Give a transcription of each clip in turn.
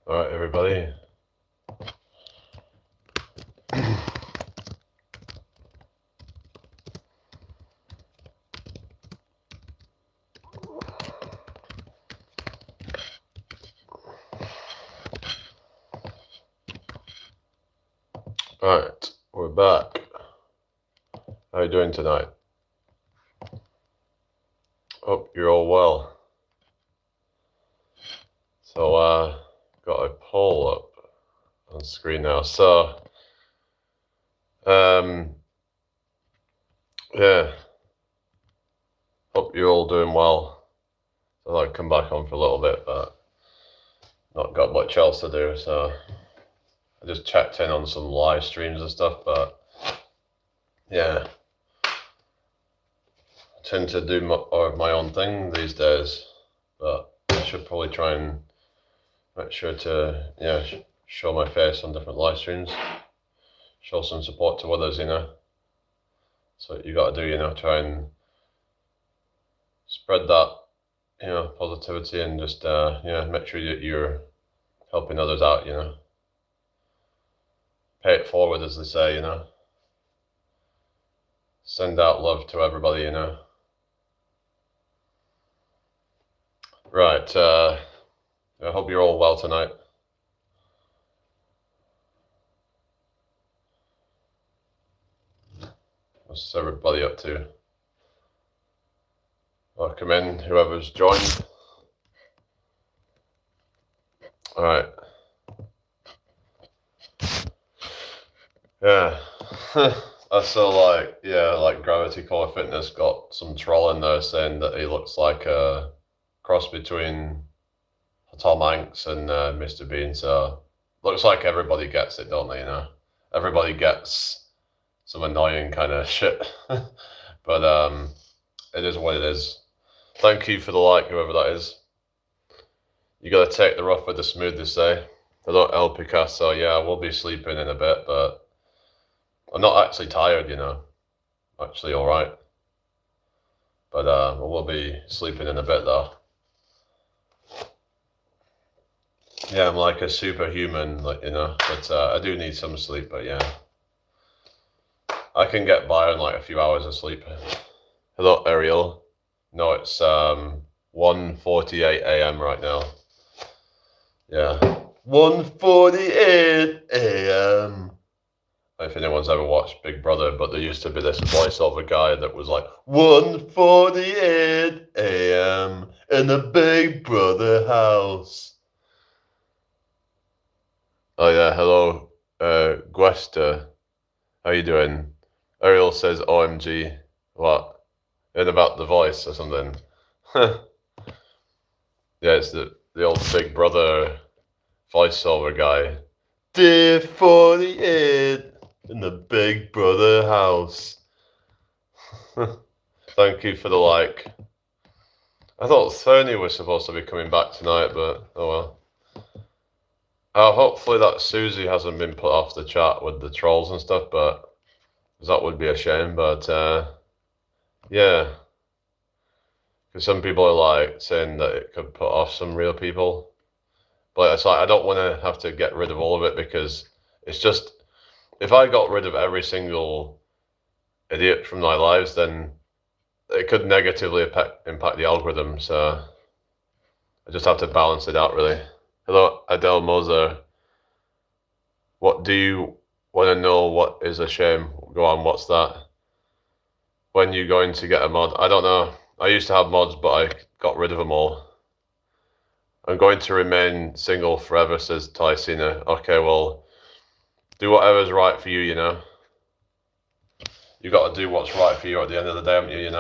All right, everybody. All right, we're back. How are you doing tonight? Hope you're all well. So, got a poll up on screen now. So, yeah, hope you're all doing well. So I'll come back on for a little bit, but not got much else to do. So I just checked in on some live streams and stuff, but yeah, I tend to do more of my own thing these days, but I should probably try and make sure to, show my face on different live streams, show some support to others, So you got to do, try and spread that, positivity and just, make sure that you're helping others out, Pay it forward, as they say, Send out love to everybody, Right, I hope you're all well tonight. What's everybody up to? Welcome in, whoever's joined. All right. Yeah. I saw like Gravity Core Fitness got some troll in there saying that he looks like a cross between Tom Hanks and Mr. Bean. So looks like everybody gets it, don't they? Everybody gets some annoying kind of shit. But it is what it is. Thank you for the like, whoever that is. You gotta take the rough with the smooth, they say. Hello, El Picasso. Yeah, I will be sleeping in a bit, but I'm not actually tired, Actually, all right. But I will be sleeping in a bit, though. Yeah, I'm like a superhuman, But I do need some sleep. But yeah, I can get by on like a few hours of sleep. Hello, Ariel. No, it's 1:48 a.m. right now. Yeah, 1:48 a.m. If anyone's ever watched Big Brother, but there used to be this voiceover guy that was like 1:48 a.m. in the Big Brother house. Oh yeah, hello, Gwesta. How you doing? Ariel says OMG. What? And about the voice or something? Yeah, it's the old Big Brother voiceover guy. Day 48 in the Big Brother house. Thank you for the like. I thought Fernie was supposed to be coming back tonight, but oh well. Hopefully that Susie hasn't been put off the chat with the trolls and stuff, but that would be a shame. But yeah, because some people are like saying that it could put off some real people, but it's like I don't want to have to get rid of all of it, because it's just, if I got rid of every single idiot from my lives, then it could negatively impact the algorithm. So I just have to balance it out, really. Hello, Adele Moser. What do you want to know? What is a shame? Go on, what's that? When you going to get a mod? I don't know. I used to have mods, but I got rid of them all. I'm going to remain single forever, says Tysina. Okay, well, do whatever's right for you, You got to do what's right for you at the end of the day, haven't you,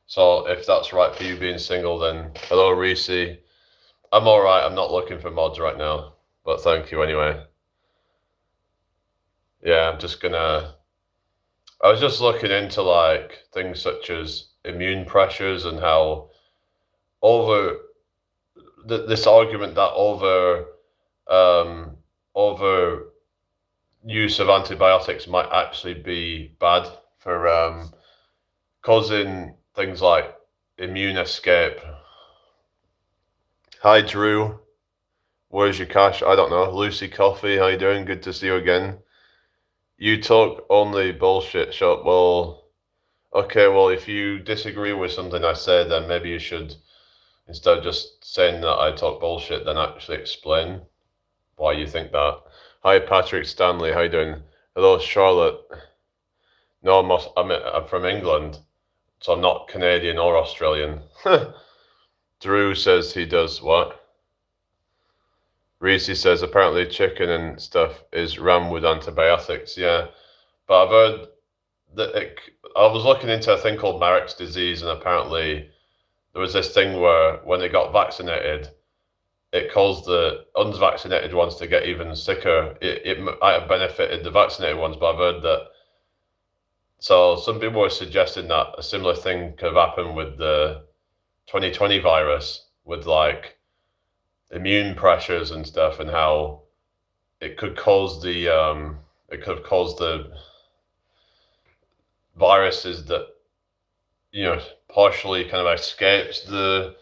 So if that's right for you being single, then hello, Reese. I'm all right. I'm not looking for mods right now, but thank you anyway. Yeah, I was just looking into like things such as immune pressures and how this argument that over use of antibiotics might actually be bad for causing things like immune escape. Hi, Drew. Where's your cash? I don't know. Lucy Coffee, how you doing? Good to see you again. You talk only bullshit, shop. Well, okay, well, if you disagree with something I said, then maybe you should, instead of just saying that I talk bullshit, then actually explain why you think that. Hi, Patrick Stanley, how you doing? Hello, Charlotte. No, I'm from England, so I'm not Canadian or Australian. Drew says he does what? Reese says apparently chicken and stuff is rammed with antibiotics. Yeah, but I've heard that I was looking into a thing called Marek's disease, and apparently there was this thing where when they got vaccinated, it caused the unvaccinated ones to get even sicker. It might have benefited the vaccinated ones, but I've heard that. So some people were suggesting that a similar thing could have happened with the 2020 virus, with like immune pressures and stuff, and how it could cause the viruses that partially kind of escapes to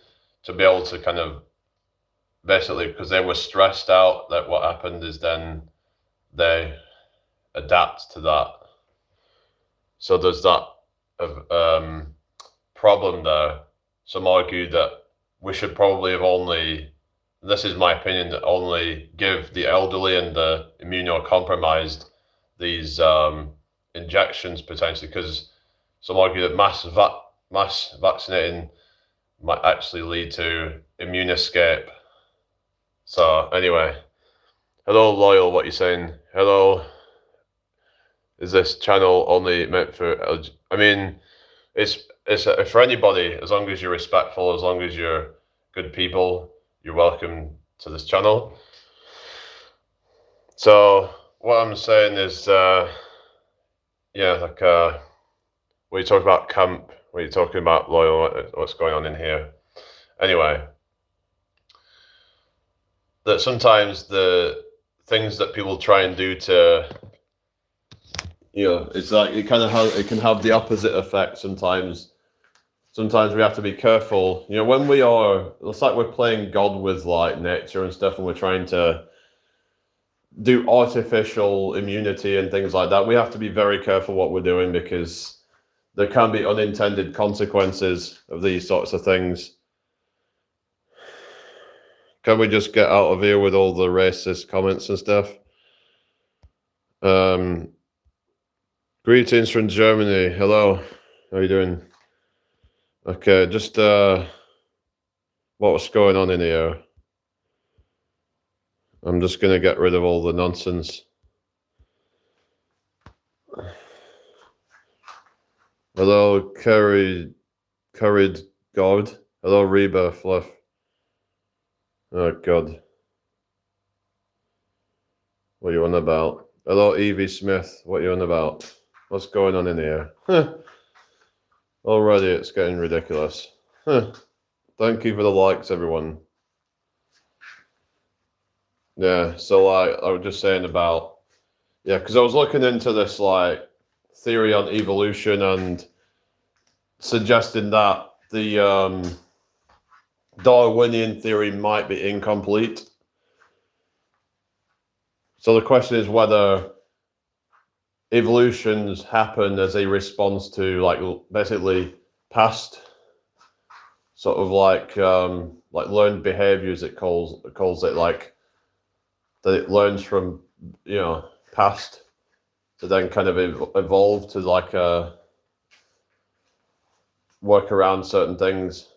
be able to kind of basically, because they were stressed out, that what happened is then they adapt to that. So there's that problem there. Some argue that we should probably have only, this is my opinion, that only give the elderly and the immunocompromised these injections potentially, because some argue that mass vaccinating might actually lead to immune escape. So anyway, hello Loyal, what you saying? Hello. Is this channel only meant for? I mean, it's for anybody, as long as you're respectful, as long as you're good people, you're welcome to this channel. So what I'm saying is, yeah, like what you talking about camp? What are you talking about, Loyal? What's going on in here? Anyway, that sometimes the things that people try and do to, it's like it can have the opposite effect sometimes. Sometimes we have to be careful. When it's like we're playing God with like nature and stuff, and we're trying to do artificial immunity and things like that. We have to be very careful what we're doing, because there can be unintended consequences of these sorts of things. Can we just get out of here with all the racist comments and stuff? Greetings from Germany. Hello. How are you doing? Okay, just what's going on in here? I'm just going to get rid of all the nonsense. Hello, Curried God. Hello, Reba Fluff. Oh, God. What are you on about? Hello, Evie Smith. What are you on about? What's going on in here? Already it's getting ridiculous. Thank you for the likes, everyone. Yeah, so I was just saying about, because I was looking into this like theory on evolution and suggesting that the Darwinian theory might be incomplete. So the question is whether evolutions happen as a response to like basically past sort of like learned behaviors. It calls it like that it learns from past to then kind of evolve to like work around certain things,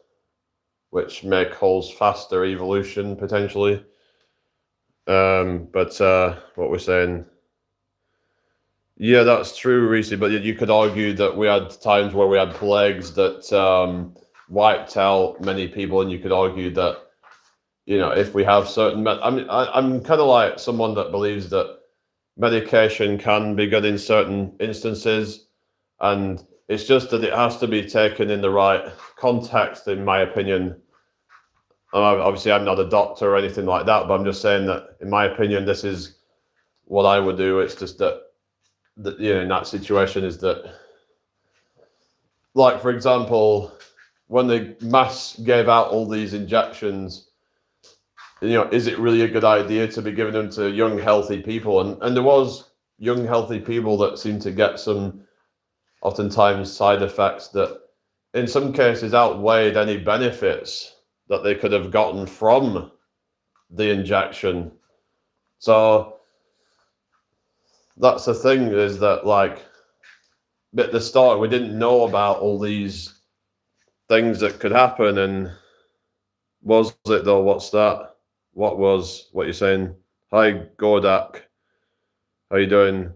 which may cause faster evolution potentially. But what we're saying, yeah, that's true, Reese. But you could argue that we had times where we had plagues that wiped out many people, and you could argue that if we have certain, I'm kind of like someone that believes that medication can be good in certain instances, and it's just that it has to be taken in the right context, in my opinion. Obviously, I'm not a doctor or anything like that, but I'm just saying that, in my opinion, this is what I would do. It's just that in that situation is that, like, for example, when the mass gave out all these injections, is it really a good idea to be giving them to young, healthy people? And there was young, healthy people that seemed to get some, oftentimes, side effects that in some cases outweighed any benefits that they could have gotten from the injection. So that's the thing, is that, like, at the start, we didn't know about all these things that could happen. And was it though? What's that? What you're saying? Hi, Gordak. How you doing?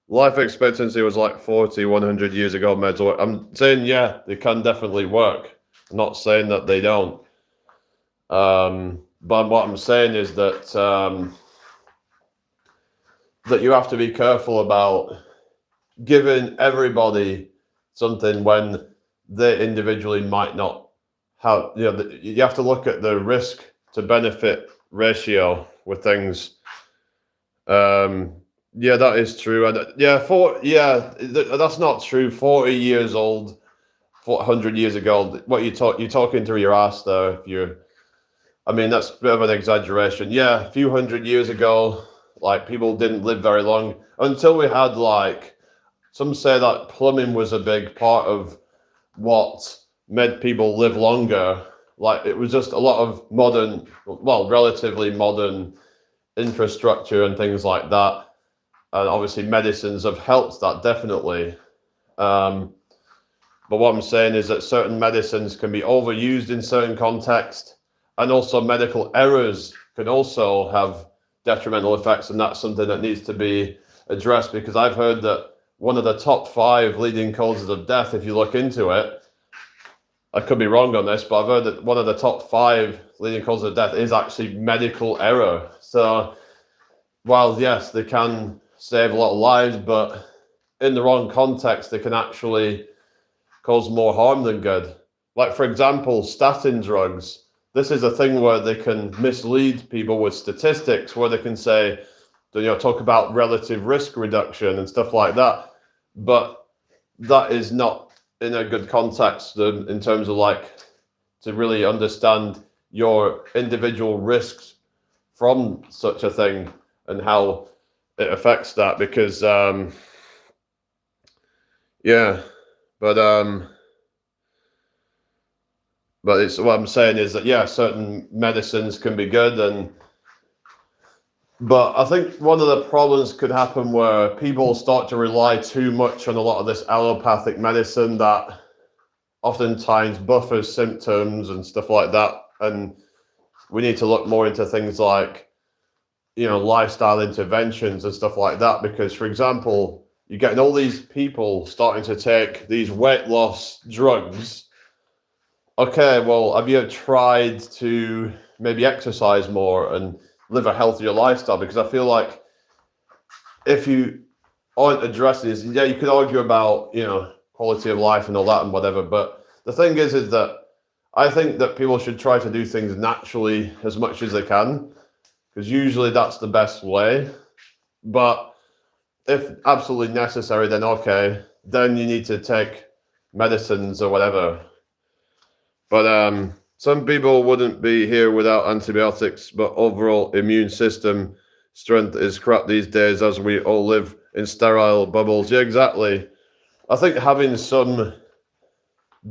Life expectancy was like 40, 100 years ago. Meds. I'm saying, yeah, they can definitely work. I'm not saying that they don't. But what I'm saying is that that you have to be careful about giving everybody something when they individually might not have. You have to look at the risk to benefit ratio with things. Yeah, that is true. And that's not true. 40 years old, 400 years ago. What you're talking through your ass there. I mean, that's a bit of an exaggeration. Yeah, a few hundred years ago, like, people didn't live very long until we had, like, some say that plumbing was a big part of what made people live longer. Like, it was just a lot of relatively modern infrastructure and things like that. And obviously medicines have helped that, definitely. But what I'm saying is that certain medicines can be overused in certain contexts, and also medical errors can also have detrimental effects, and that's something that needs to be addressed, because I've heard that one of the top 5 leading causes of death, if you look into it, I could be wrong on this, but I've heard that one of the top 5 leading causes of death is actually medical error. So while, yes, they can save a lot of lives, but in the wrong context, they can actually cause more harm than good. Like, for example, statin drugs. This is a thing where they can mislead people with statistics, where they can say, talk about relative risk reduction and stuff like that. But that is not in a good context in terms of, like, to really understand your individual risks from such a thing and how it affects that, because but it's, what I'm saying is that, yeah, certain medicines can be good, but I think one of the problems could happen where people start to rely too much on a lot of this allopathic medicine that oftentimes buffers symptoms and stuff like that. And we need to look more into things like, lifestyle interventions and stuff like that, because, for example, you're getting all these people starting to take these weight loss drugs. Okay, well, have you tried to maybe exercise more and live a healthier lifestyle? Because I feel like if you aren't addressing this, yeah, you could argue about, quality of life and all that and whatever, but the thing is that I think that people should try to do things naturally as much as they can, because usually that's the best way. But if absolutely necessary, then okay, then you need to take medicines or whatever. But some people wouldn't be here without antibiotics, but overall immune system strength is crap these days, as we all live in sterile bubbles. Yeah, exactly. I think having some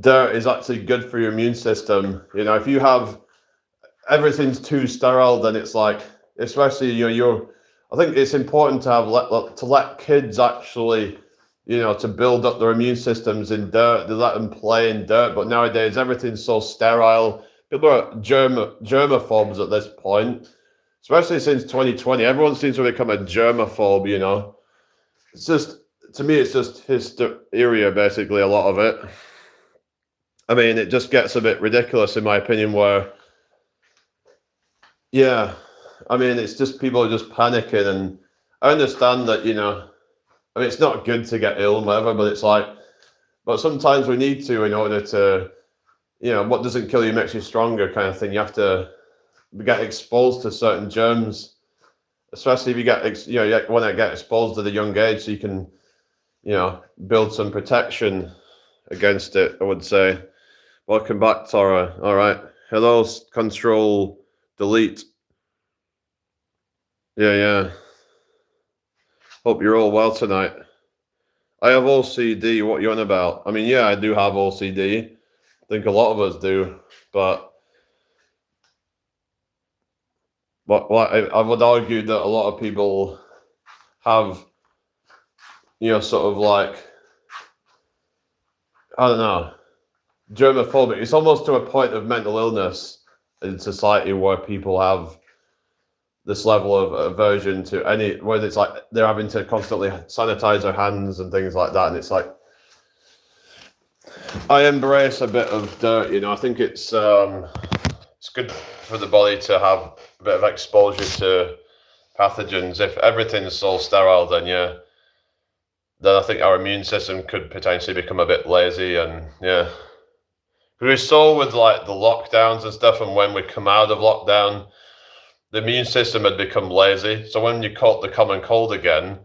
dirt is actually good for your immune system. If you have everything's too sterile, then it's like, especially, I think it's important to have let kids actually, to build up their immune systems in dirt. They let them play in dirt, but nowadays everything's so sterile. People are germaphobes at this point, especially since 2020. Everyone seems to become a germaphobe. It's just, to me, it's just hysteria, basically, a lot of it. I mean, it just gets a bit ridiculous, in my opinion, where, yeah, I mean, it's just people are just panicking. And I understand that, I mean, it's not good to get ill and whatever, but it's like, but sometimes we need to, in order to, what doesn't kill you makes you stronger, kind of thing. You have to get exposed to certain germs, especially if you get, you want to get exposed at a young age, so you can, build some protection against it, I would say. Welcome back, Tara. All right. Hello, Control Delete. Yeah. Hope you're all well tonight. I have OCD. What you on about? I mean, yeah, I do have OCD. I think a lot of us do, but I would argue that a lot of people have, sort of like, I don't know, germophobic. It's almost to a point of mental illness in society where people have this level of aversion to where it's like they're having to constantly sanitize their hands and things like that. And it's like, I embrace a bit of dirt, I think it's good for the body to have a bit of exposure to pathogens. If everything's all sterile, then I think our immune system could potentially become a bit lazy, and yeah. We saw with like the lockdowns and stuff, and when we come out of lockdown, the immune system had become lazy. So when you caught the common cold again,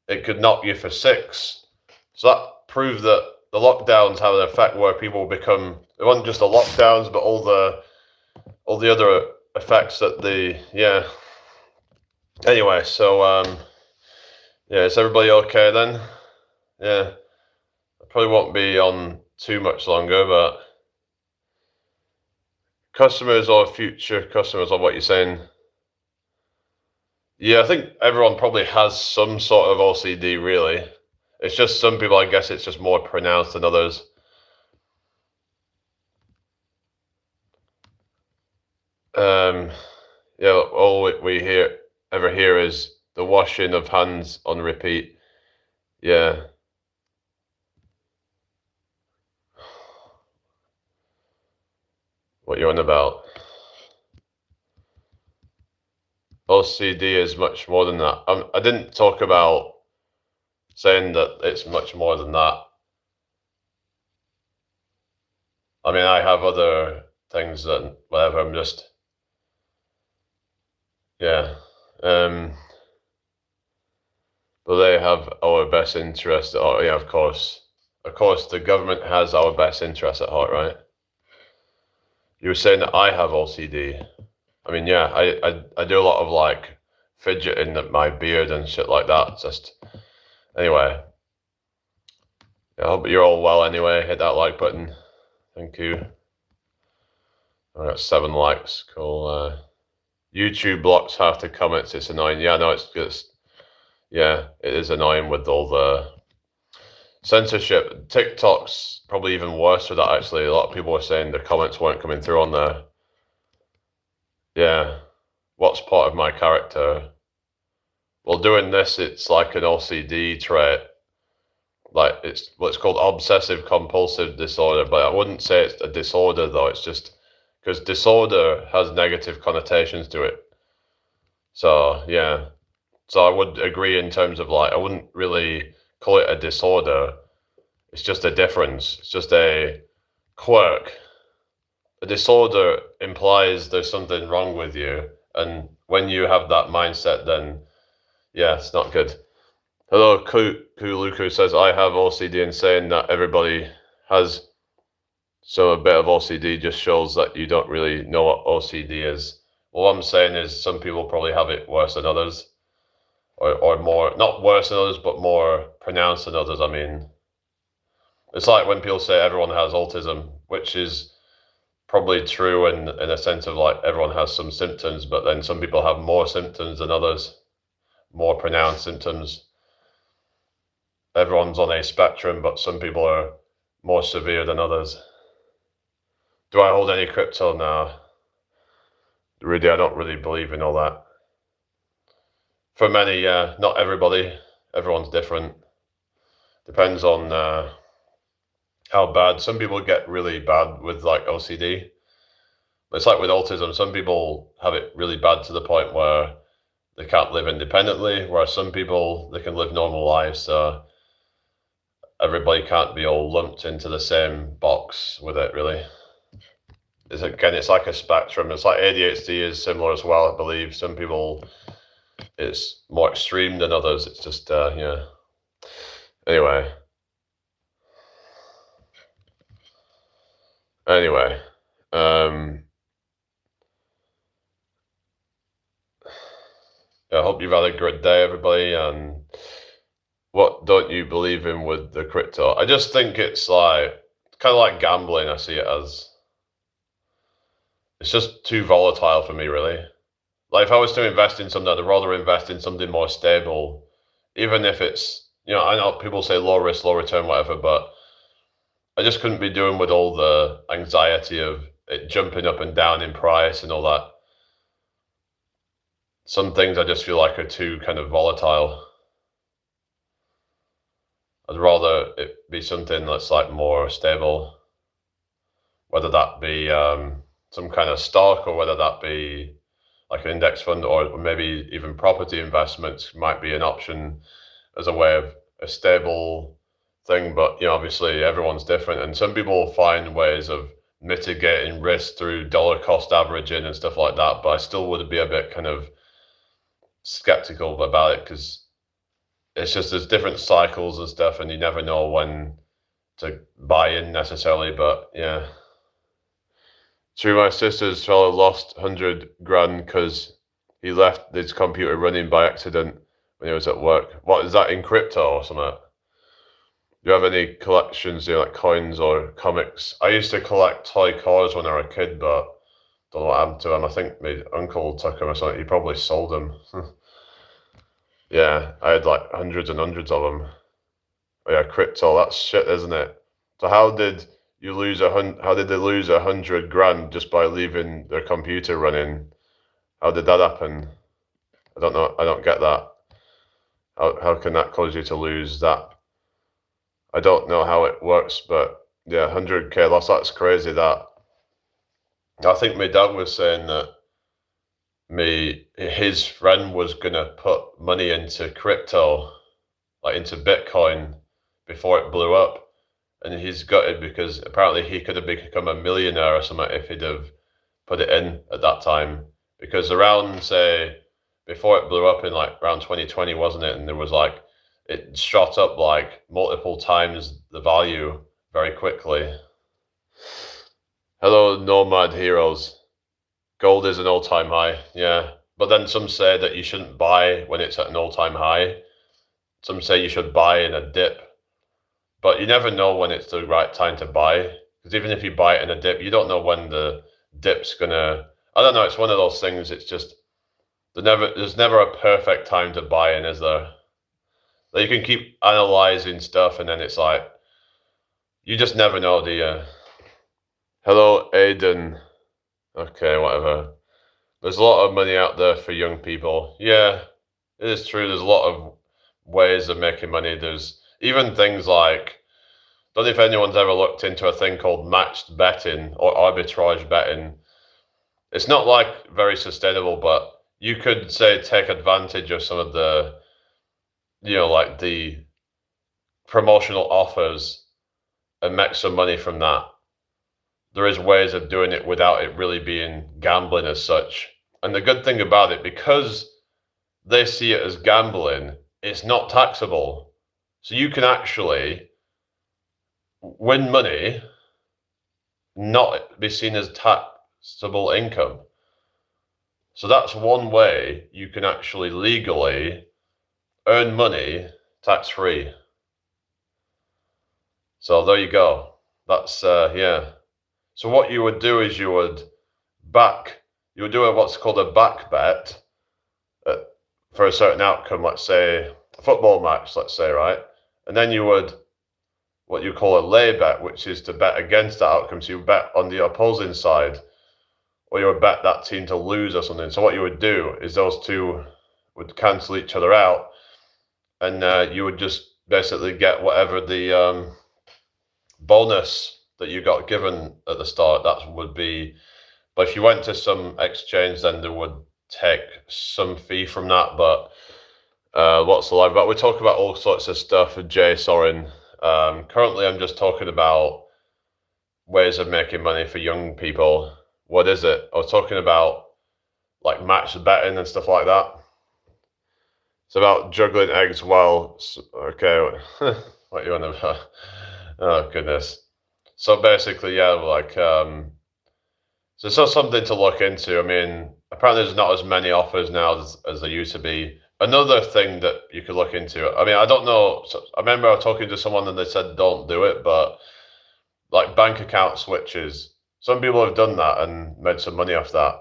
it could knock you for six. So that proved that the lockdowns have an effect where people become, it wasn't just the lockdowns, but all the other effects that Anyway, so is everybody okay then? Yeah. I probably won't be on too much longer, but customers or future customers or what you're saying. Yeah, I think everyone probably has some sort of OCD really. It's just some people, I guess it's just more pronounced than others. All we ever hear is the washing of hands on repeat. Yeah. What you're on about. OCD is much more than that. I didn't talk about saying that it's much more than that. I mean, I have other things that whatever. I'm just yeah. But they have our best interest. Oh yeah, of course. Of course, the government has our best interest at heart, right? You were saying that I have OCD. I mean, yeah, I do a lot of like fidgeting at my beard and shit like that. Just anyway. Yeah, I hope you're all well anyway. Hit that like button. Thank you. I got 7 likes. Cool. YouTube blocks half the comments. It's annoying. Yeah, no, it's just yeah, it is annoying with all the censorship. TikTok's probably even worse for that. Actually, a lot of people were saying the comments weren't coming through on there. Yeah, what's part of my character? Well, doing this, it's like an OCD trait. Like it's what's called obsessive compulsive disorder, but I wouldn't say it's a disorder though. It's just because disorder has negative connotations to it. So yeah, so I would agree in terms of like I wouldn't really call it a disorder. It's just a difference. It's just a quirk. A disorder implies there's something wrong with you, and when you have that mindset, then yeah, it's not good. Hello, Kuluku says I have OCD, and saying that everybody has so a bit of OCD just shows that you don't really know what OCD is. What I'm saying is some people probably have it worse than others, or more, not worse than others, but more pronounced than others. I mean, it's like when people say everyone has autism, which is probably true in a sense of like everyone has some symptoms, but then some people have more symptoms than others, more pronounced symptoms. Everyone's on a spectrum, but some people are more severe than others. Do I hold any crypto now? Really, I don't really believe in all that. For many, yeah, not everybody. Everyone's different. Depends on how bad. Some people get really bad with like OCD. It's like with autism. Some people have it really bad to the point where they can't live independently, whereas some people they can live normal lives. So everybody can't be all lumped into the same box with it, really. It's like a spectrum. It's like ADHD is similar as well, I believe. Some people it's more extreme than others. It's just yeah. Anyway. Anyway. Um I hope you've had a good day, everybody. And what don't you believe in with the crypto? I just think it's like kind of like gambling. I see it as it's just too volatile for me, really. Like if I was to invest in something, I'd rather invest in something more stable, even if it's I know people say low risk, low return, whatever, but I just couldn't be doing with all the anxiety of it jumping up and down in price and all that. Some things I just feel like are too kind of volatile. I'd rather it be something that's like more stable, whether that be some kind of stock or whether that be like an index fund or maybe even property investments might be an option as a way of a stable thing. But obviously everyone's different, and some people find ways of mitigating risk through dollar cost averaging and stuff like that. But I still would be a bit kind of skeptical about it because it's just there's different cycles and stuff, and you never know when to buy in necessarily. But yeah. True, my sister's fellow lost 100 grand because he left his computer running by accident when he was at work. What is that, in crypto or something? Do you have any collections, like coins or comics? I used to collect toy cars when I was a kid, but don't know what happened to them. I think my uncle took them or something. He probably sold them. Yeah, I had like hundreds and hundreds of them. Oh yeah, crypto, that's shit, isn't it? So how did they lose 100 grand just by leaving their computer running? How did that happen? I don't know. I don't get that. How can that cause you to lose that? I don't know how it works, but yeah, 100k loss. That's crazy. That I think my dad was saying that his friend was gonna put money into crypto, like into Bitcoin, before it blew up, and he's gutted because apparently he could have become a millionaire or something if he'd have put it in at that time. Because around, say, before it blew up in like around 2020, wasn't it? And there was like it shot up like multiple times the value very quickly. Hello, Nomad Heroes. Gold is an all-time high, yeah. But then some say that you shouldn't buy when it's at an all-time high. Some say you should buy in a dip. But you never know when it's the right time to buy. Because even if you buy it in a dip, you don't know when the dip's gonna. I don't know, it's one of those things, it's just there's never a perfect time to buy in, is there? Like you can keep analyzing stuff and then it's like you just never know, do you? Hello, Aiden. Okay, whatever. There's a lot of money out there for young people. Yeah, it is true. There's a lot of ways of making money. There's even things like, don't know if anyone's ever looked into a thing called matched betting or arbitrage betting. It's not like very sustainable, but you could say take advantage of some of the, like the promotional offers and make some money from that. There is ways of doing it without it really being gambling as such. And the good thing about it, because they see it as gambling, it's not taxable. So you can actually win money, not be seen as taxable income. So that's one way you can actually legally earn money tax-free. So there you go. That's, yeah. So what you would do is you would do what's called a back bet for a certain outcome, let's say a football match, let's say, right? And then you would, what you call a lay bet, which is to bet against that outcome. So you bet on the opposing side, or you would bet that team to lose or something. So what you would do is those two would cancel each other out, and you would just basically get whatever the bonus that you got given at the start, that would be. But if you went to some exchange, then they would take some fee from that. But what's the live about? We talk about all sorts of stuff with Jay Sorin. Currently, I'm just talking about ways of making money for young people. What is it? I was talking about like match betting and stuff like that. It's about juggling eggs while. Okay, what you want about? Oh goodness. So basically, yeah, like so it's not something to look into. I mean, apparently there's not as many offers now as there used to be. Another thing that you could look into, I mean, I don't know. I remember I was talking to someone and they said don't do it, but like bank account switches, some people have done that and made some money off that.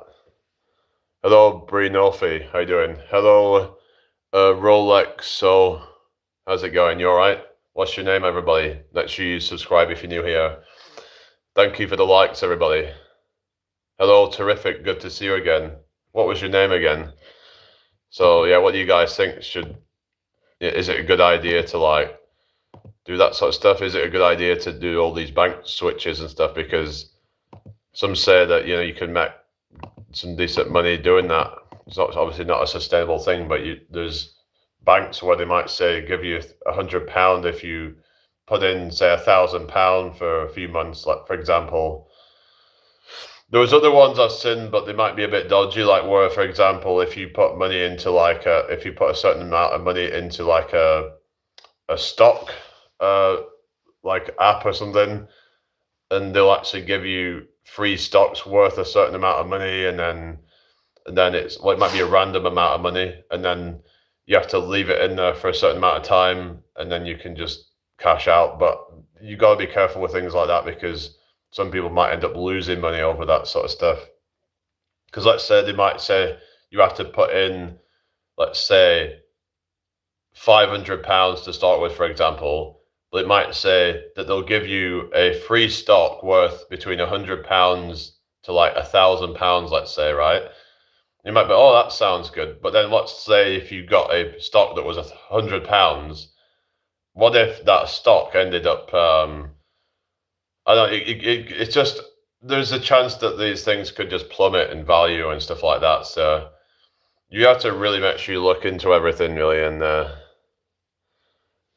Hello, Bree Nofi, how you doing? Hello, Rolex. So, how's it going? You all right? What's your name, everybody? Make sure you subscribe if you're new here. Thank you for the likes, everybody. Hello, terrific. Good to see you again. What was your name again? So yeah, what do you guys think? Is it a good idea to like do that sort of stuff? Is it a good idea to do all these bank switches and stuff? Because some say that you can make some decent money doing that. It's obviously not a sustainable thing, but there's banks where they might say give you £100 if you put in say £1,000 for a few months. Like for example, there was other ones I've seen, but they might be a bit dodgy. Like where, for example, if you put money into if you put a certain amount of money into like a stock, like app or something, and they'll actually give you free stocks worth a certain amount of money, and then it might be a random amount of money, and then you have to leave it in there for a certain amount of time, and then you can just cash out. But you got to be careful with things like that because some people might end up losing money over that sort of stuff. Because let's say they might say you have to put in, let's say, £500 to start with, for example. But it might say that they'll give you a free stock worth between £100 to like £1,000, let's say, right? You might be, oh, that sounds good. But then let's say if you got a stock that was £100, what if that stock ended up I don't know, it's just, there's a chance that these things could just plummet in value and stuff like that. So you have to really make sure you look into everything, really. And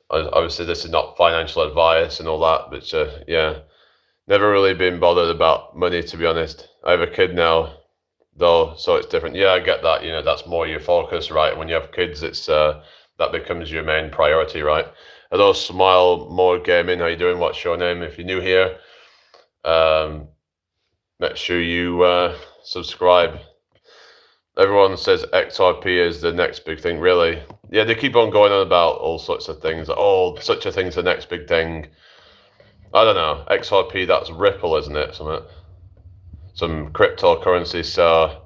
obviously, this is not financial advice and all that, but yeah, never really been bothered about money, to be honest. I have a kid now, though, so it's different. Yeah, I get that. That's more your focus, right? When you have kids, it's that becomes your main priority, right? Hello, Smile More Gaming. How you doing? What's your name? If you're new here, make sure you subscribe. Everyone says XRP is the next big thing. Really? Yeah, they keep on going on about all sorts of things. Oh, such a thing's the next big thing. I don't know. XRP, that's Ripple, isn't it? Some cryptocurrency. So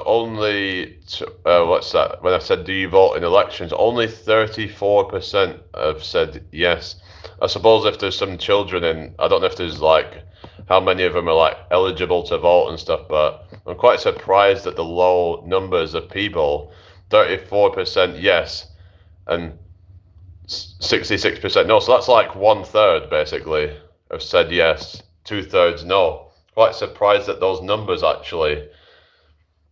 only what's that? When I said do you vote in elections, only 34% have said yes. I suppose if there's some children in, I don't know if there's like how many of them are like eligible to vote and stuff, but I'm quite surprised at the low numbers of people. 34% yes, and 66% no. So that's like 1/3 basically have said yes, 2/3 no. Quite surprised at those numbers actually.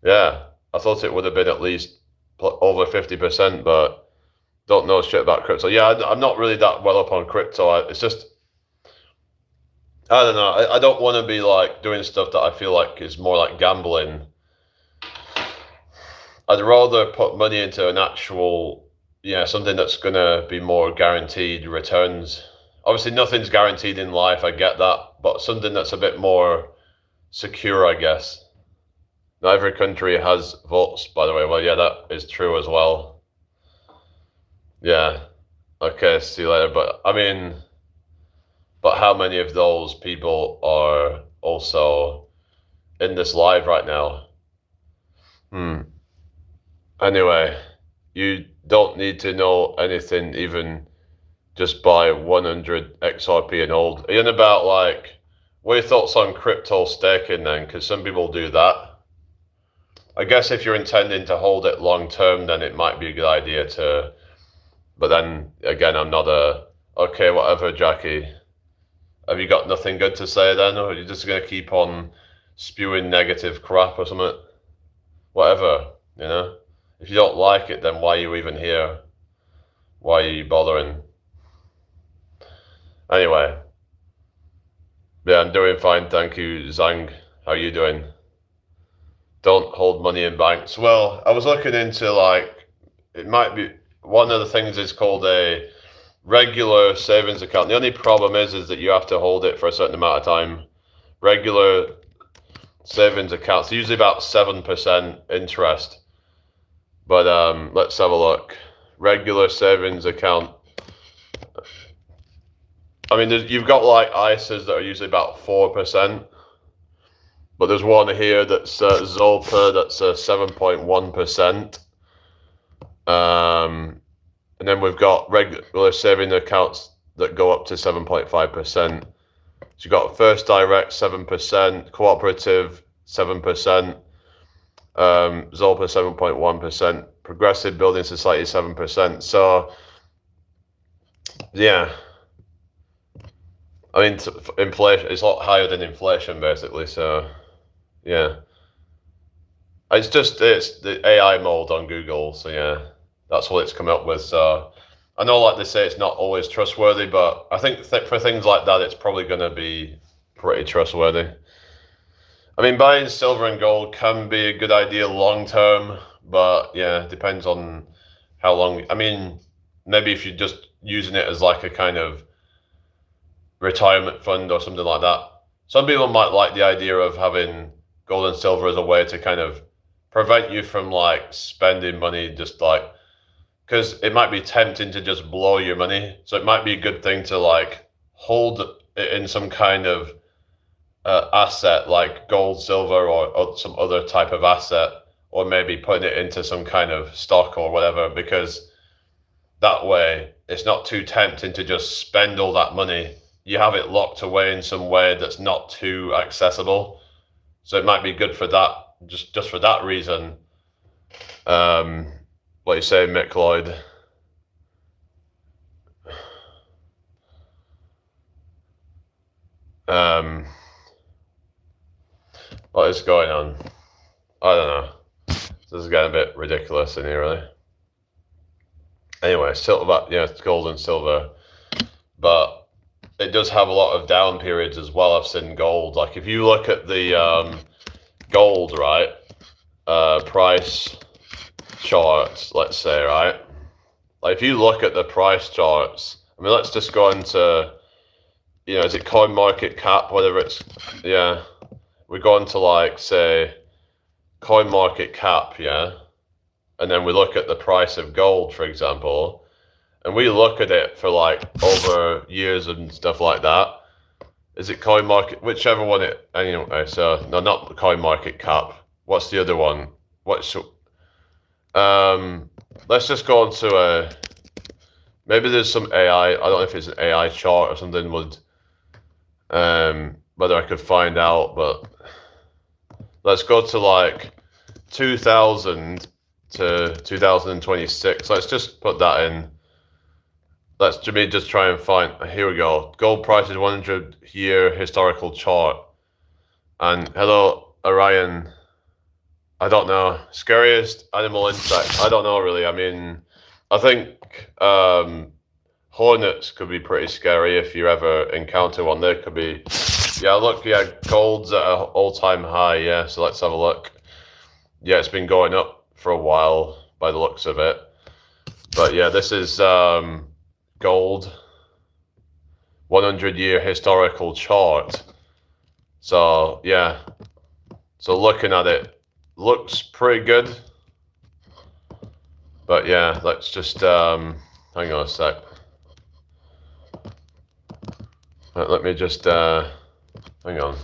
Yeah, I thought it would have been at least over 50%, but don't know shit about crypto. Yeah, I'm not really that well up on crypto. It's just, I don't know. I don't want to be like doing stuff that I feel like is more like gambling. I'd rather put money into an actual, something that's going to be more guaranteed returns. Obviously, nothing's guaranteed in life. I get that, but something that's a bit more secure, I guess. Not every country has votes, by the way. Well, yeah, that is true as well. Yeah. Okay, see you later. But I mean, how many of those people are also in this live right now? Anyway, you don't need to know anything, even just buy 100 XRP and hold. Are you on about like, what are your thoughts on crypto staking then? Because some people do that. I guess if you're intending to hold it long term, then it might be a good idea to. But then again, I'm not okay, whatever, Jackie. Have you got nothing good to say then, or are you just gonna keep on spewing negative crap or something? Whatever, If you don't like it, then why are you even here? Why are you bothering? Anyway, yeah, I'm doing fine, thank you, Zhang. How are you doing? Don't hold money in banks. Well, I was looking into it might be, one of the things is called a regular savings account. The only problem is that you have to hold it for a certain amount of time. Regular savings accounts, usually about 7% interest. But let's have a look. Regular savings account. I mean, you've got like ISAs that are usually about 4%. But there's one here that's Zolper that's 7.1%. And then we've got regular saving accounts that go up to 7.5%. So you've got First Direct 7%, Cooperative 7%, Zolper 7.1%, Progressive Building Society 7%. So yeah, I mean inflation, it's a lot higher than inflation basically. So yeah, it's the AI mode on Google. So yeah, that's what it's come up with. So I know, like they say, it's not always trustworthy, but I think for things like that, it's probably going to be pretty trustworthy. I mean, buying silver and gold can be a good idea long term, but yeah, it depends on how long. I mean, maybe if you're just using it as like a kind of retirement fund or something like that. Some people might like the idea of having gold and silver as a way to kind of prevent you from like spending money just like, because it might be tempting to just blow your money. So it might be a good thing to like hold it in some kind of asset like gold, silver, or some other type of asset, or maybe putting it into some kind of stock or whatever, because that way it's not too tempting to just spend all that money. You have it locked away in some way that's not too accessible. So it might be good for that, just for that reason. What you say, Mick Lloyd? What is going on? I don't know. This is getting a bit ridiculous in here, really. Anyway, silver, yeah, it's gold and silver, but it does have a lot of down periods as well. I've seen gold. Like if you look at the gold, right, price charts, let's say, right? Like if you look at the price charts, I mean, let's just go into, is it coin market cap, whatever it's, yeah. We go into like, say, coin market cap, yeah? And then we look at the price of gold, for example, and we look at it for like over years and stuff like that. Is it coin market, whichever one anyway, so, no, not coin market cap. What's the other one? Let's just go on to maybe there's some AI. I don't know if it's an AI chart or something. Whether I could find out, but let's go to like 2000 to 2026. Let's just put that in. Let's just try and find. Here we go. Gold price is 100-year historical chart. And hello, Orion. I don't know. Scariest animal insect. I don't know really. I mean, I think hornets could be pretty scary if you ever encounter one. They could be. Yeah, look. Yeah, gold's at an all-time high. Yeah, so let's have a look. Yeah, it's been going up for a while by the looks of it. But yeah, this is gold 100-year historical chart. So yeah. So looking at it. Looks pretty good, but yeah, let's just hang on a sec. Let me just hang on.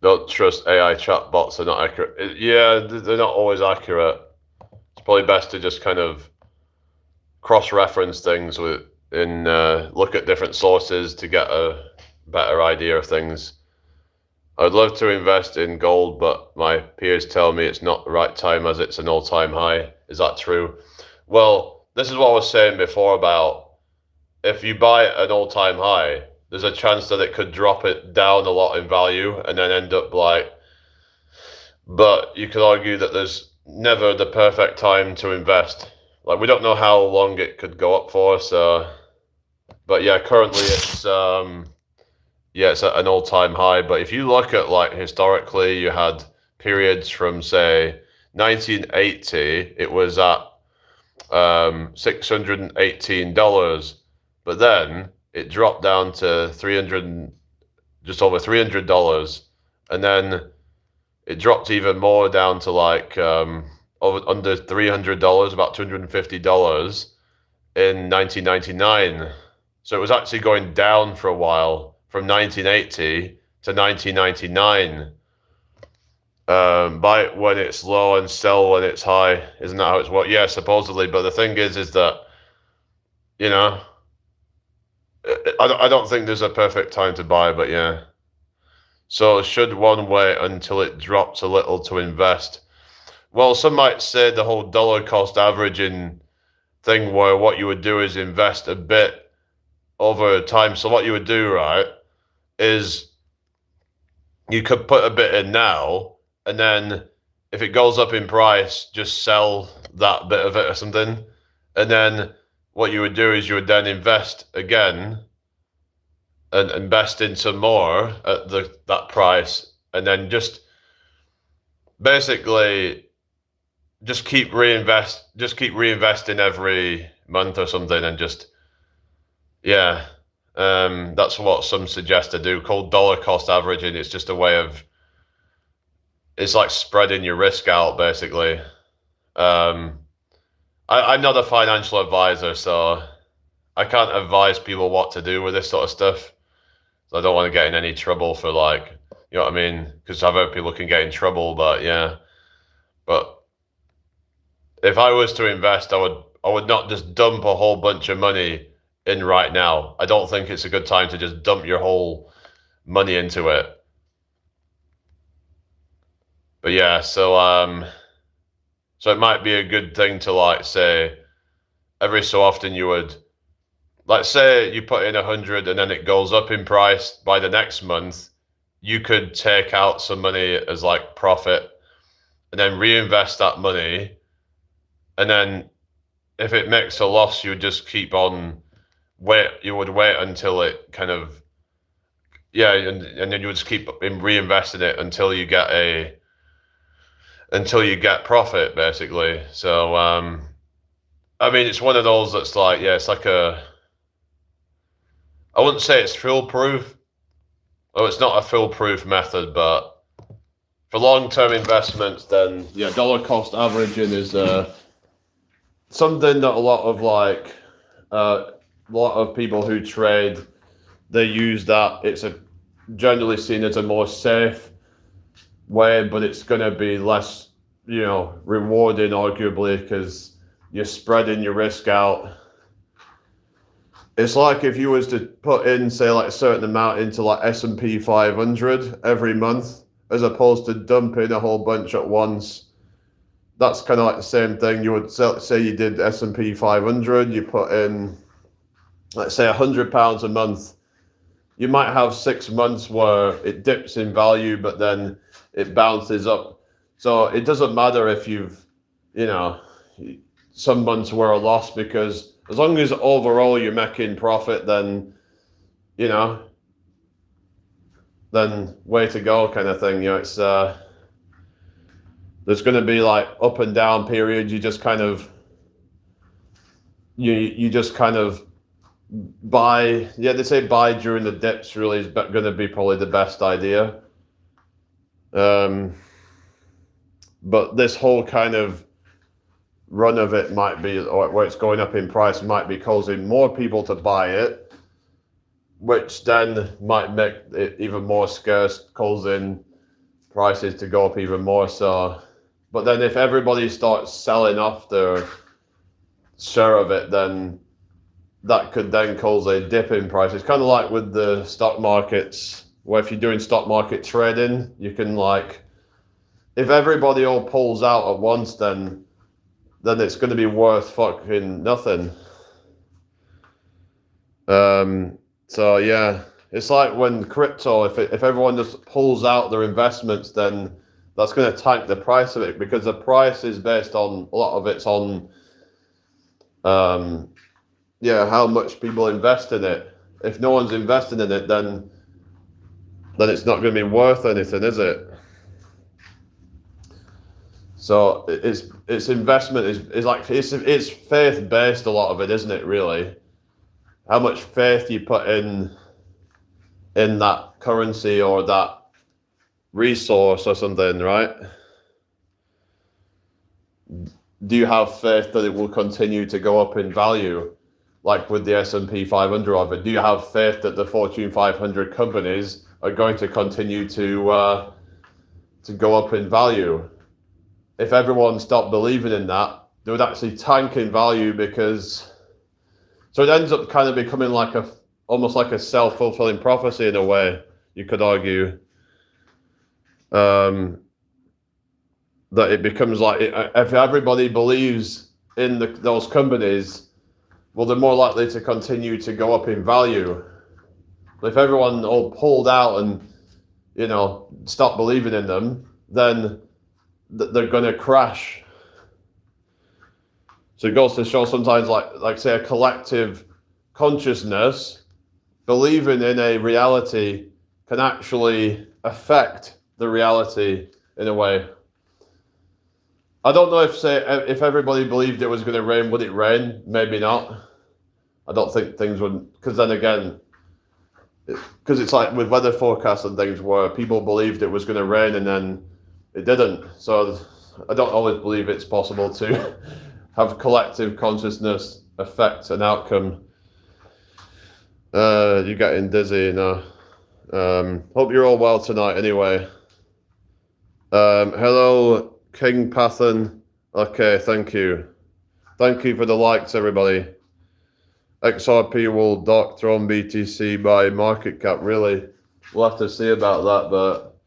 Don't trust AI chatbots; they're not accurate. Yeah, they're not always accurate. It's probably best to just kind of cross-reference things look at different sources to get a better idea of things. I'd love to invest in gold, but my peers tell me it's not the right time as it's an all-time high. Is that true? Well, this is what I was saying before about if you buy at an all-time high, there's a chance that it could drop it down a lot in value and then end up like, but you could argue that there's never the perfect time to invest. Like we don't know how long it could go up for, so, but yeah, currently it's it's at an all-time high. But if you look at like historically, you had periods from say 1980, it was at $618 but then it dropped down to just over $300, and then it dropped even more down to like under $300, about $250 in 1999. So it was actually going down for a while from 1980 to 1999. Buy it when it's low and sell when it's high. Isn't that how it's worked? Yeah, supposedly. But the thing is that, you know, I don't think there's a perfect time to buy, but yeah. So should one wait until it drops a little to invest? Well, some might say the whole dollar cost averaging thing, where what you would do is invest a bit over time. So what you would do, right, is you could put a bit in now, and then if it goes up in price, just sell that bit of it or something. And then what you would do is you would then invest again and invest in some more at that price, and then just basically just keep reinvesting every month or something, and just that's what some suggest to do, called dollar cost averaging. It's just a way of, it's like spreading your risk out, basically. I'm not a financial advisor, so I can't advise people what to do with this sort of stuff. So I don't want to get in any trouble for, like, you know what I mean? Because I've heard people can get in trouble, but yeah. But if I was to invest, I would not just dump a whole bunch of money in right now. I don't think it's a good time to just dump your whole money into it. But yeah, so it might be a good thing to, like, say every so often you would, like, say you put in 100 and then it goes up in price by the next month, you could take out some money as like profit and then reinvest that money. And then if it makes a loss, you would just keep on you would wait until it kind of, and then you would just keep reinvesting it until you get profit, basically. So I mean, it's one of those that's like, it's like I wouldn't say it's foolproof. Oh, it's not a foolproof method, but for long-term investments, then dollar cost averaging is something that a lot of people who trade, they use that. It's generally seen as a more safe way, but it's going to be less, rewarding, arguably, because you're spreading your risk out. It's like if you was to put in, say, like a certain amount into like S&P 500 every month, as opposed to dumping a whole bunch at once. That's kind of like the same thing. You would say you did S&P 500, you put in, let's say, £100 a month. You might have 6 months where it dips in value, but then it bounces up. So it doesn't matter if you've, some months were a loss, because as long as overall you're making profit, then, then way to go, kind of thing. It's there's going to be like up and down periods. You just kind of, you just kind of buy. Yeah, they say buy during the dips really is going to be probably the best idea. But this whole kind of run of it might be, or where it's going up in price, might be causing more people to buy it, which then might make it even more scarce, causing prices to go up even more. So, but then if everybody starts selling off their share of it, then that could then cause a dip in prices. Kind of like with the stock markets, where if you're doing stock market trading, you can, like, if everybody all pulls out at once, then it's going to be worth fucking nothing. So yeah, it's like when crypto, if everyone just pulls out their investments, then that's going to tank the price of it, because the price is based on, a lot of it's on, how much people invest in it. If no one's investing in it, then it's not going to be worth anything, is it? So it's investment is like, it's faith based, a lot of it, isn't it, really? how much faith you put in that currency or that resource or something, right? Do you have faith that it will continue to go up in value, like with the S&P 500 of it? Do you have faith that the Fortune 500 companies are going to continue to go up in value? If everyone stopped believing in that, they would actually tank in value, because so it ends up kind of becoming like almost like a self-fulfilling prophecy in a way, you could argue. That it becomes like, if everybody believes in those companies, well, they're more likely to continue to go up in value. But if everyone all pulled out and, stopped believing in them, then they're going to crash. So it goes to show sometimes, like say, a collective consciousness believing in a reality can actually affect the reality in a way. I don't know if everybody believed it was going to rain, would it rain? Maybe not. I don't think things would, because then again, because it's like with weather forecasts and things where people believed it was going to rain and then it didn't. So I don't always believe it's possible to have collective consciousness affect an outcome. You're getting dizzy now. Hope you're all well tonight anyway. Hello, King Pathan. Okay, thank you. Thank you for the likes, everybody. XRP will doctron BTC by market cap. Really? We'll have to see about that, but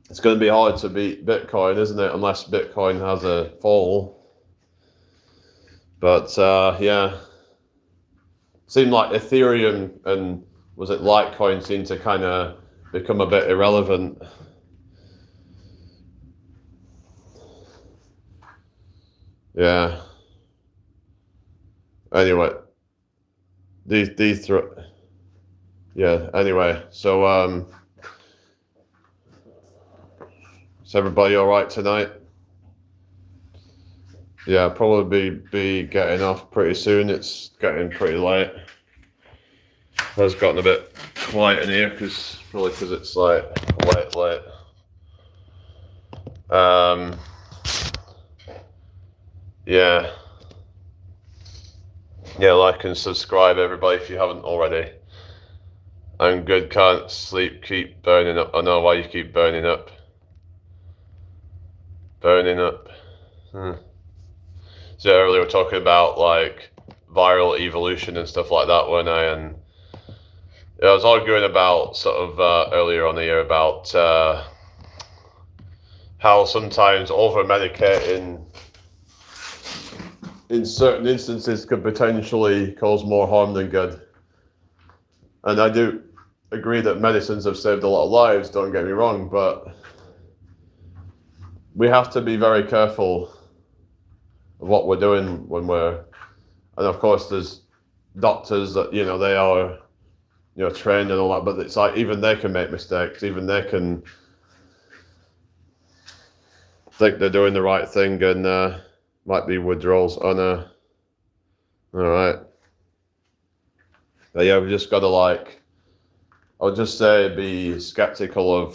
it's going to be hard to beat Bitcoin, isn't it? Unless Bitcoin has a fall. But yeah. Seemed like Ethereum and was it Litecoin seemed to kind of become a bit irrelevant. Yeah. Anyway, these three. Yeah. Anyway, so is everybody all right tonight? Yeah, probably be getting off pretty soon. It's getting pretty late. It's gotten a bit quiet in here because it's like late. Yeah. Yeah, like and subscribe, everybody, if you haven't already. I'm good, can't sleep, keep burning up. I know why you keep burning up. So earlier we were talking about like viral evolution and stuff like that, weren't I? And I was arguing about sort of earlier on the year about how sometimes over-medicating in certain instances could potentially cause more harm than good. And I do agree that medicines have saved a lot of lives, don't get me wrong, but we have to be very careful of what we're doing when we're, and of course there's doctors that, they are, trained and all that, but it's like even they can make mistakes, even they can think they're doing the right thing and might be withdrawals. Oh no. All right. But yeah, we just got to I would just say be skeptical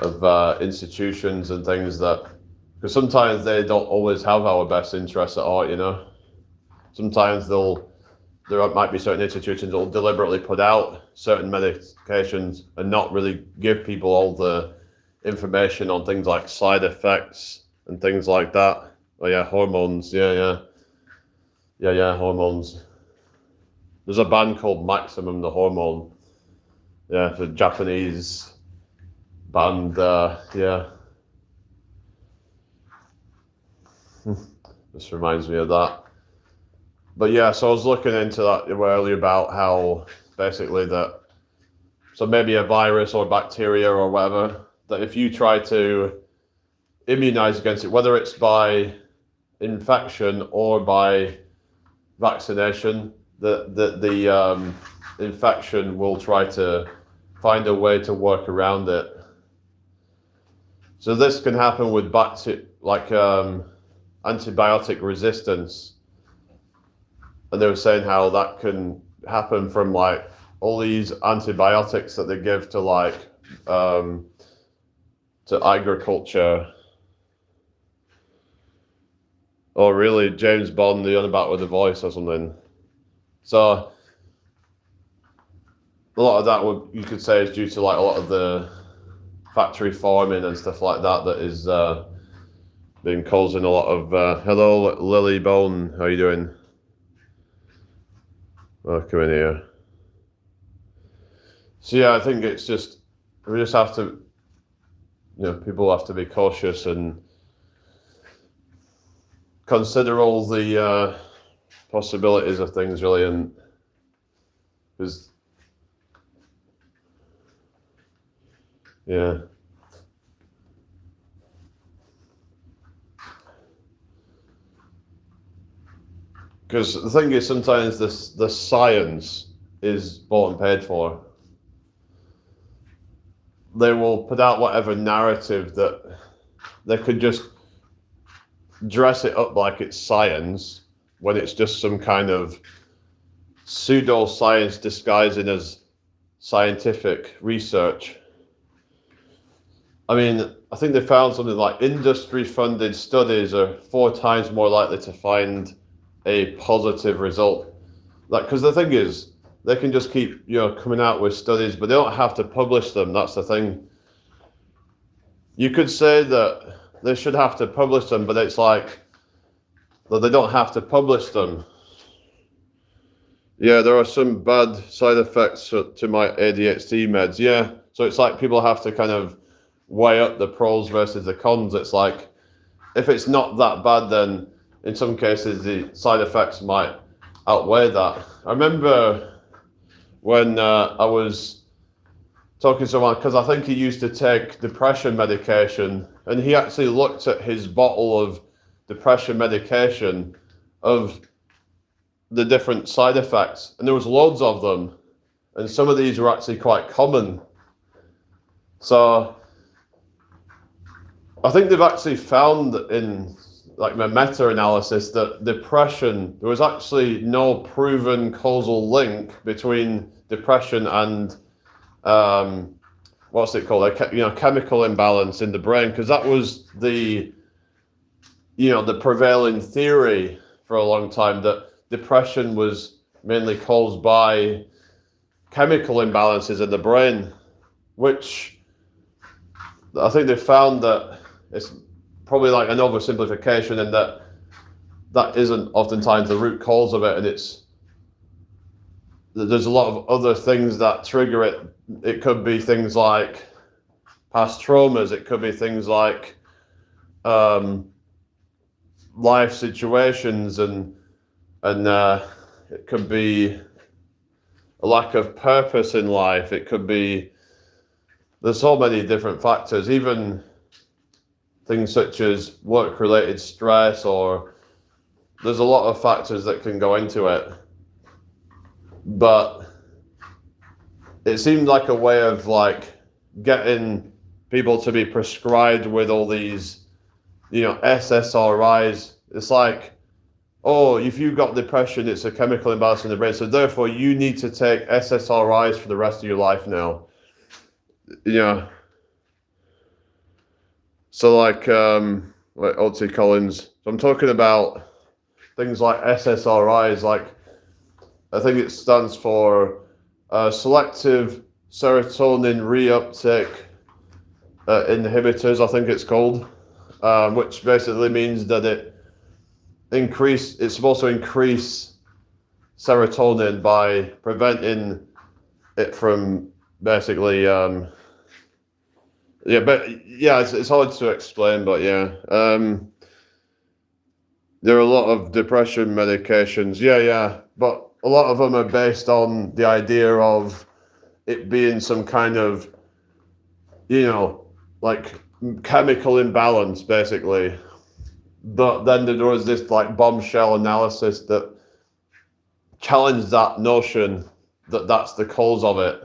of institutions and things because sometimes they don't always have our best interests at heart, Sometimes there might be certain institutions that will deliberately put out certain medications and not really give people all the information on things like side effects and things like that. Oh yeah, hormones. Yeah, hormones. There's a band called Maximum the Hormone. Yeah, it's a Japanese band. Yeah. This reminds me of that. But yeah, so I was looking into that earlier about how basically so maybe a virus or bacteria or whatever, that if you try to immunize against it, whether it's by infection or by vaccination, the infection will try to find a way to work around it. So this can happen with antibiotic resistance. and they were saying how that can happen from like all these antibiotics that they give to like to agriculture. Or really, James Bond, the on about with the voice or something. So a lot of that you could say is due to like a lot of the factory farming and stuff like that that is been causing a lot of hello Lily Bone, how you doing? Welcome in here. So yeah, I think it's just we just have to, people have to be cautious and consider all the possibilities of things really, and because yeah. Because the thing is, sometimes the science is bought and paid for. They will put out whatever narrative that they could just dress it up like it's science when it's just some kind of pseudo-science disguising as scientific research. I mean, I think they found something like industry-funded studies are 4 times more likely to find a positive result. Like, because the thing is, they can just keep, coming out with studies, but they don't have to publish them. That's the thing. You could say that they should have to publish them, but it's like that they don't have to publish them. Yeah, there are some bad side effects to my ADHD meds. Yeah, so it's like people have to kind of weigh up the pros versus the cons. It's like, if it's not that bad, then in some cases the side effects might outweigh that. I remember when I was talking to someone, because I think he used to take depression medication, and he actually looked at his bottle of depression medication of the different side effects, and there was loads of them, and some of these were actually quite common. So I think they've actually found in like my meta-analysis that depression, there was actually no proven causal link between depression and what's it called, chemical imbalance in the brain, because that was the prevailing theory for a long time, that depression was mainly caused by chemical imbalances in the brain, which I think they found that it's probably like an oversimplification, and that isn't oftentimes the root cause of it, and there's a lot of other things that trigger it. It could be things like past traumas, it could be things like life situations, and it could be a lack of purpose in life. It could be, there's so many different factors, even things such as work-related stress, or there's a lot of factors that can go into it. But it seemed like a way of like getting people to be prescribed with all these, SSRIs. It's like, oh, if you've got depression, it's a chemical imbalance in the brain, so therefore you need to take SSRIs for the rest of your life now. So like O.T. Collins. So I'm talking about things like SSRIs, like I think it stands for selective serotonin reuptake inhibitors, I think it's called, which basically means that it's supposed to increase serotonin by preventing it from basically it's hard to explain, but there are a lot of depression medications, but a lot of them are based on the idea of it being some kind of like chemical imbalance basically. But then there was this like bombshell analysis that challenged that notion that that's the cause of it.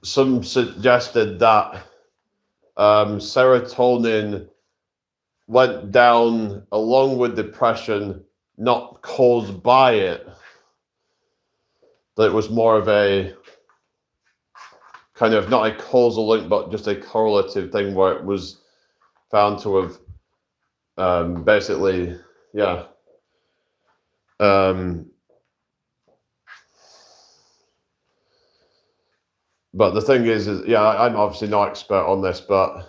Some suggested that serotonin went down along with depression, not caused by it. That it was more of a kind of not a causal link, but just a correlative thing where it was found to have basically, yeah. But the thing is yeah, I'm obviously not expert on this, but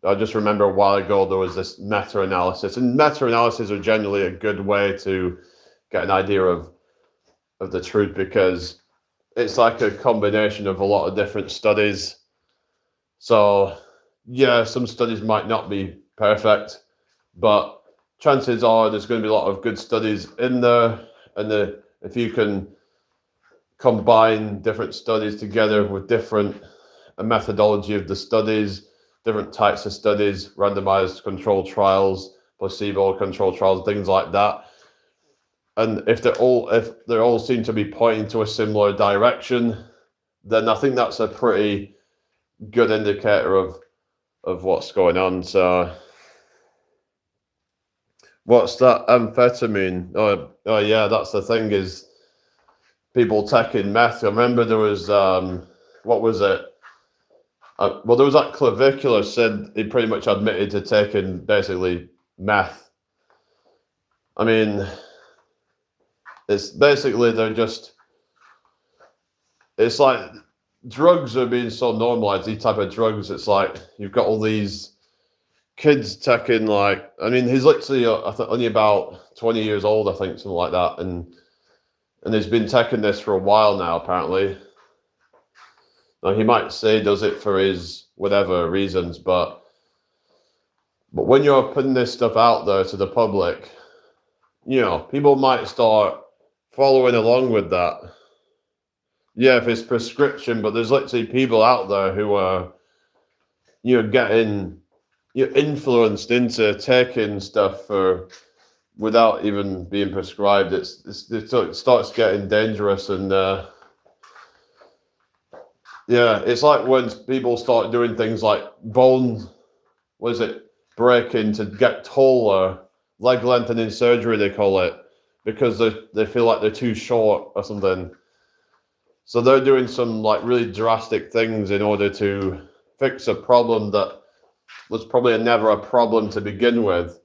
I just remember a while ago there was this meta-analysis, and meta-analysis are generally a good way to get an idea of the truth, because it's like a combination of a lot of different studies. So yeah, some studies might not be perfect, but chances are there's going to be a lot of good studies in there, and if you can combine different studies together with different methodology of the studies, different types of studies, randomized controlled trials, placebo controlled trials, things like that. And if they all seem to be pointing to a similar direction, then I think that's a pretty good indicator of what's going on. So what's that amphetamine? Oh yeah, that's the thing, is people taking meth. I remember there was what was it? Well, there was that Clavicular said he pretty much admitted to taking basically meth. I mean, it's basically it's like drugs are being so normalized, these type of drugs. It's like you've got all these kids taking, like, I mean, he's literally I think only about 20 years old, I think, something like that, and he's been taking this for a while now, apparently. Now, he might say does it for his whatever reasons, but when you're putting this stuff out there to the public, you know, people might start following along with that. Yeah, if it's prescription, but there's literally people out there who are, you know, getting influenced into taking stuff without even being prescribed. It starts getting dangerous, and yeah, it's like when people start doing things like bone, breaking to get taller, leg lengthening surgery they call it, because they feel like they're too short or something. So they're doing some like really drastic things in order to fix a problem that was probably never a problem to begin with,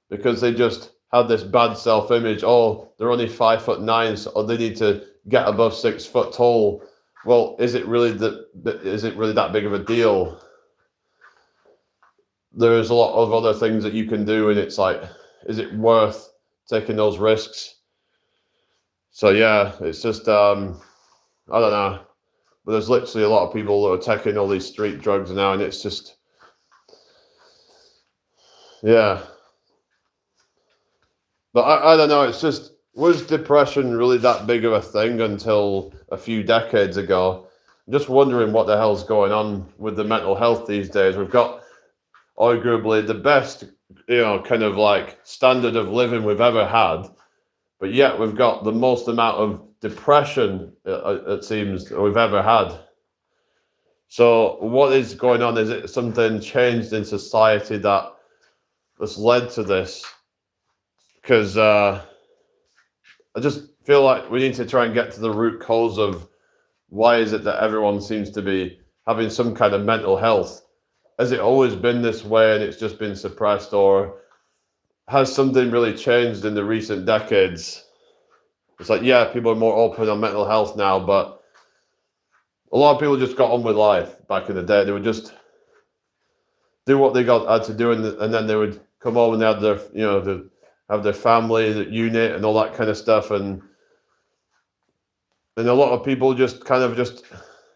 because they just had this bad self-image. Oh, they're only 5'9", so they need to get above 6 foot tall. Well, is it really that big of a deal? There's a lot of other things that you can do, and it's like, is it worth taking those risks? So yeah, it's just I don't know, but there's literally a lot of people that are taking all these street drugs now, and it's just, yeah. But I don't know, it's just, was depression really that big of a thing until a few decades ago? I'm just wondering what the hell's going on with the mental health these days. We've got arguably the best, kind of like standard of living we've ever had, but yet we've got the most amount of depression, it seems, we've ever had. So what is going on? Is it something changed in society that's led to this? Because I just feel like we need to try and get to the root cause of why is it that everyone seems to be having some kind of mental health. Has it always been this way and it's just been suppressed, or has something really changed in the recent decades? It's like, yeah, people are more open on mental health now, but a lot of people just got on with life back in the day. They would just do what they had to do, and then they would come home and they had their, have their family, the unit, and all that kind of stuff, and a lot of people just kind of just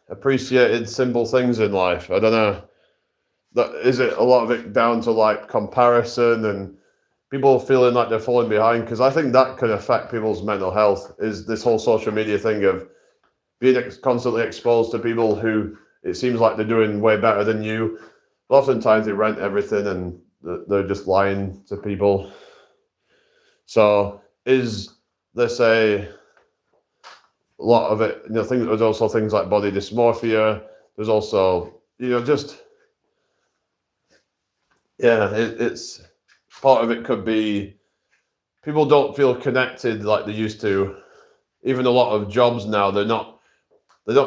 appreciated simple things in life. I don't know. Is it a lot of it down to like comparison and people feeling like they're falling behind? Because I think that could affect people's mental health, is this whole social media thing of being constantly exposed to people who it seems like they're doing way better than you. Oftentimes they rent everything and they're just lying to people. So is this a lot of it? There's also things like body dysmorphia. There's also, it's part of it could be people don't feel connected like they used to. Even a lot of jobs now, they don't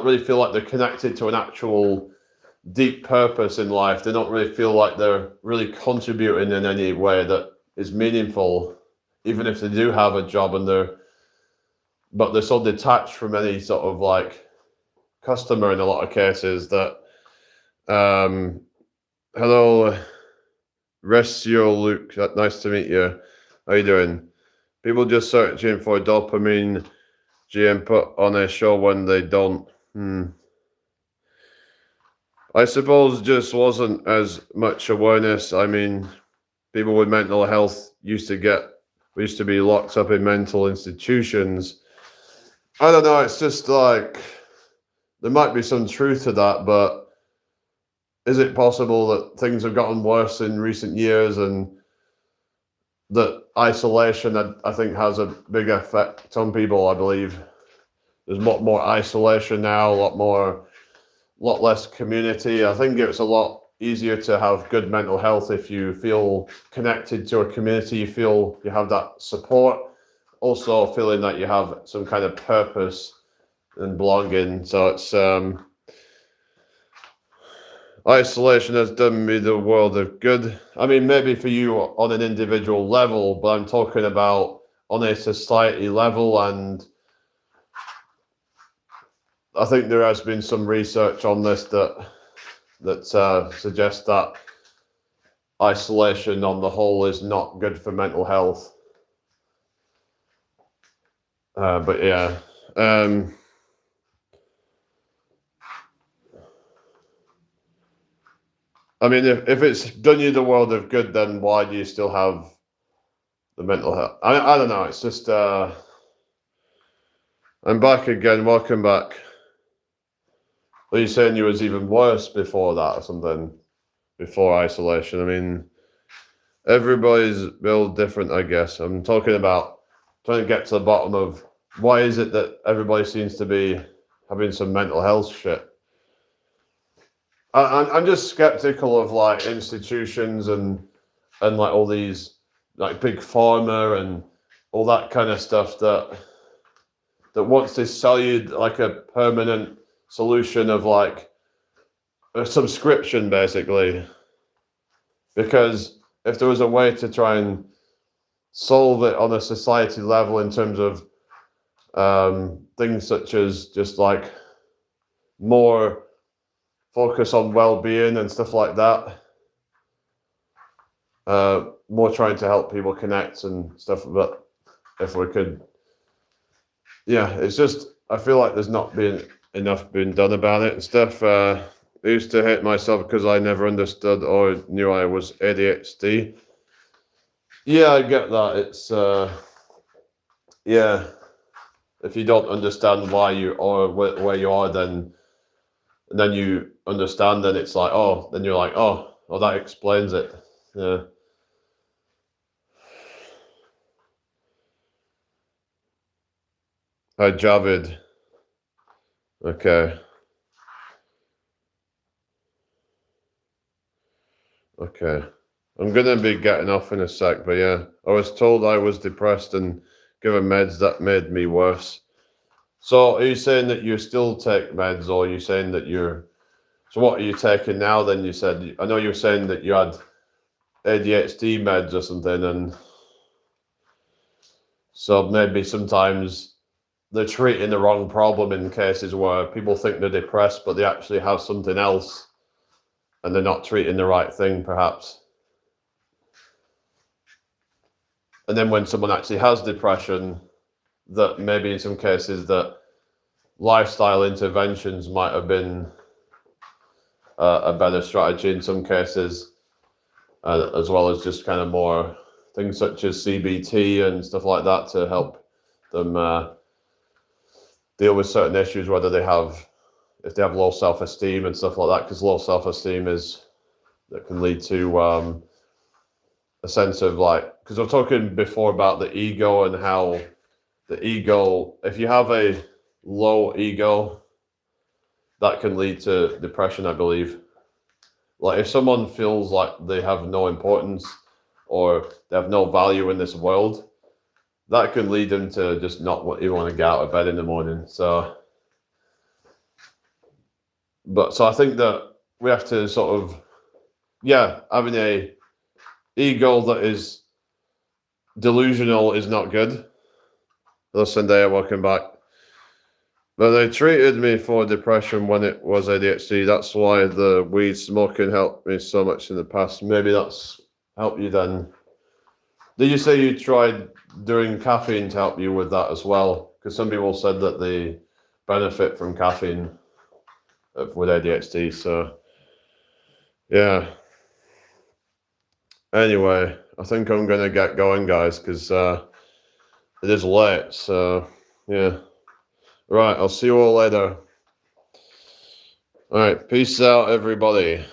really feel like they're connected to an actual deep purpose in life. They don't really feel like they're really contributing in any way that is meaningful, even if they do have a job but they're so detached from any sort of like customer in a lot of cases that hello, Resio Luke, nice to meet you. How you doing? People just searching for dopamine GM put on a show when they don't. I suppose just wasn't as much awareness. I mean, people with mental health used to be locked up in mental institutions. I don't know, it's just like, there might be some truth to that, but is it possible that things have gotten worse in recent years and that isolation, I think, has a big effect on people, I believe. There's a lot more isolation now, a lot less community. I think it's a lot easier to have good mental health if you feel connected to a community, you feel you have that support, also feeling that you have some kind of purpose and belonging. So it's isolation has done me the world of good. I mean, maybe for you on an individual level, but I'm talking about on a society level, and I think there has been some research on this that suggests that isolation on the whole is not good for mental health. But yeah. I mean, if it's done you the world of good, then why do you still have the mental health? I don't know. It's just I'm back again. Welcome back. Are you saying you was even worse before that or something? Before isolation? I mean, everybody's built different, I guess. I'm talking about trying to get to the bottom of why is it that everybody seems to be having some mental health shit. I'm just skeptical of like institutions and like all these like big pharma and all that kind of stuff that wants to sell you like a permanent solution of like a subscription basically. Because if there was a way to try and solve it on a society level in terms of things such as just like more focus on well-being and stuff like that, more trying to help people connect and stuff, but if we could, yeah, it's just, I feel like there's not been enough being done about it and stuff. I used to hate myself because I never understood or knew I was ADHD. Yeah, I get that. It's yeah, if you don't understand why you are where you are, then you understand, then it's like, oh, then you're like, oh, well, that explains it. Yeah. Hi, Javid. Okay. Okay. I'm gonna be getting off in a sec, but yeah, I was told I was depressed and given meds that made me worse. So are you saying that you still take meds, or are you saying that you're... So what are you taking now then? You said, I know you were saying that you had ADHD meds or something, and so maybe sometimes they're treating the wrong problem in cases where people think they're depressed, but they actually have something else, and they're not treating the right thing, perhaps. And then when someone actually has depression, that maybe in some cases that lifestyle interventions might have been a better strategy in some cases, as well as just kind of more things such as CBT and stuff like that to help them deal with certain issues, whether if they have low self-esteem and stuff like that, because low self-esteem that can lead to a sense of like, because I was talking before about the ego and how the ego, if you have a low ego, that can lead to depression, I believe. Like if someone feels like they have no importance, or they have no value in this world, that can lead them to just not even want to get out of bed in the morning. So I think that we have to sort of, having a ego that is delusional is not good. Hello, Sunday, welcome back. But they treated me for depression when it was ADHD. That's why the weed smoking helped me so much in the past. Maybe that's helped you then. Did you say you tried doing caffeine to help you with that as well? Because some people said that they benefit from caffeine with ADHD. So, yeah. Anyway, I think I'm going to get going, guys, because it is late. So, yeah. Right, I'll see you all later. All right, peace out, everybody.